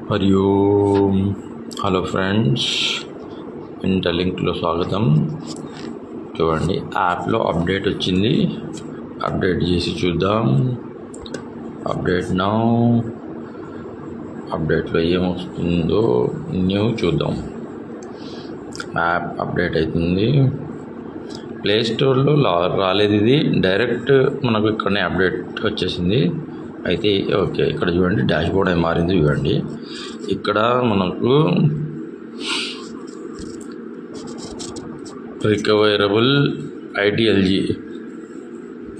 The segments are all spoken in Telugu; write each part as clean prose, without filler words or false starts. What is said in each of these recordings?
హరి ఓం. హలో ఫ్రెండ్స్, ఇంటర్లింక్లో స్వాగతం. చూడండి, యాప్లో అప్డేట్ వచ్చింది. అప్డేట్ చేసి చూద్దాం. Update now. అప్డేట్లో ఏమొస్తుందో న్యూ చూద్దాం. యాప్ అప్డేట్ అవుతుంది. ప్లే స్టోర్లో రాలేదు, ఇది డైరెక్ట్ మనకు ఇక్కడనే అప్డేట్ వచ్చేసింది. అయితే ఓకే, ఇక్కడ చూడండి డాష్ బోర్డ్ అయి మారింది. చూడండి, ఇక్కడ మనకు రికవరబుల్ ఐడిఎల్జీ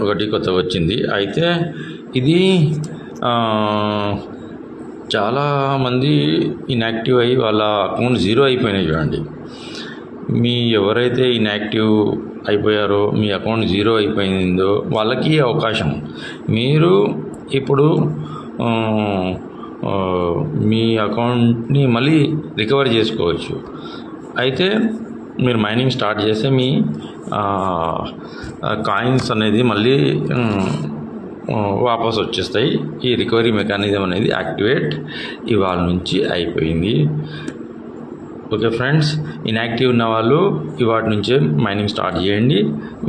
ఒకటి కొత్తగా వచ్చింది. అయితే ఇది చాలామంది ఇన్యాక్టివ్ అయ్యి వాళ్ళ అకౌంట్ జీరో అయిపోయినాయి. చూడండి, ఎవరైతే ఇన్యాక్టివ్ అయిపోయారో, మీ అకౌంట్ జీరో అయిపోయిందో వాళ్ళకి అవకాశం. మీరు ఇప్పుడు మీ అకౌంట్ని మళ్ళీ రికవర్ చేసుకోవచ్చు. అయితే మీరు మైనింగ్ స్టార్ట్ చేస్తే మీ కాయిన్స్ అనేది మళ్ళీ వాపస్ వచ్చేస్తాయి. ఈ రికవరీ మెకానిజం అనేది యాక్టివేట్ ఇవాళ నుంచి అయిపోయింది. ఓకే ఫ్రెండ్స్, ఇన్యాక్టివ్ ఉన్న వాళ్ళు ఇవాటి నుంచే మైనింగ్ స్టార్ట్ చేయండి.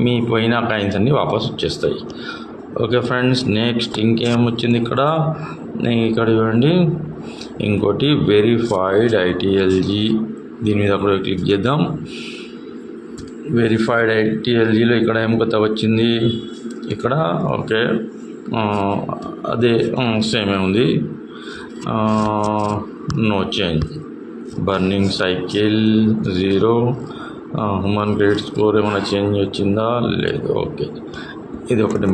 మీ పోయిన కాయిన్స్ అన్నీ వాపస్ వచ్చేస్తాయి. ఓకే ఫ్రెండ్స్, నెక్స్ట్ ఇంకేం వచ్చింది ఇక్కడ చూడండి, ఇంకోటి వెరిఫైడ్ ఐటీఎల్జీ. దీని మీద కూడా క్లిక్ చేద్దాం. వెరిఫైడ్ ఐటీఎల్జీలో ఇక్కడ ఏం కొత్త వచ్చింది, ఇక్కడ ఓకే అదే సేమే ఉంది. No change. Burning cycle 0. Human credit score ఏమైనా చేంజ్ వచ్చిందా? లేదు. ఓకే, ఇది ఒకటి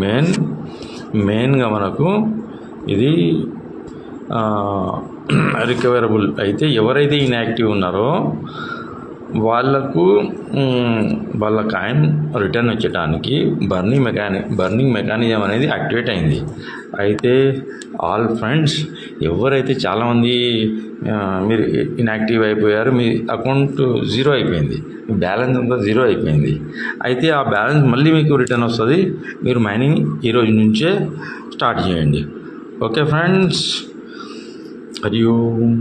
మెయిన్గా మనకు ఇది రికవరబుల్. అయితే ఎవరైతే ఇన్యాక్టివ్ ఉన్నారో వాళ్ళకు వాళ్ళ కాయిన్ రిటర్న్ వచ్చేటానికి బర్నింగ్ మెకానిజం అనేది యాక్టివేట్ అయింది. అయితే ఆల్ ఫ్రెండ్స్, ఎవరైతే చాలామంది మీరు ఇన్యాక్టివ్ అయిపోయారు, మీ అకౌంట్ జీరో అయిపోయింది, మీ బ్యాలెన్స్ అంతా జీరో అయిపోయింది. అయితే ఆ బ్యాలెన్స్ మళ్ళీ మీకు రిటర్న్ వస్తుంది. మీరు మైనింగ్ ఈరోజు నుంచే స్టార్ట్ చేయండి. ఓకే ఫ్రెండ్స్, హరి ఓం.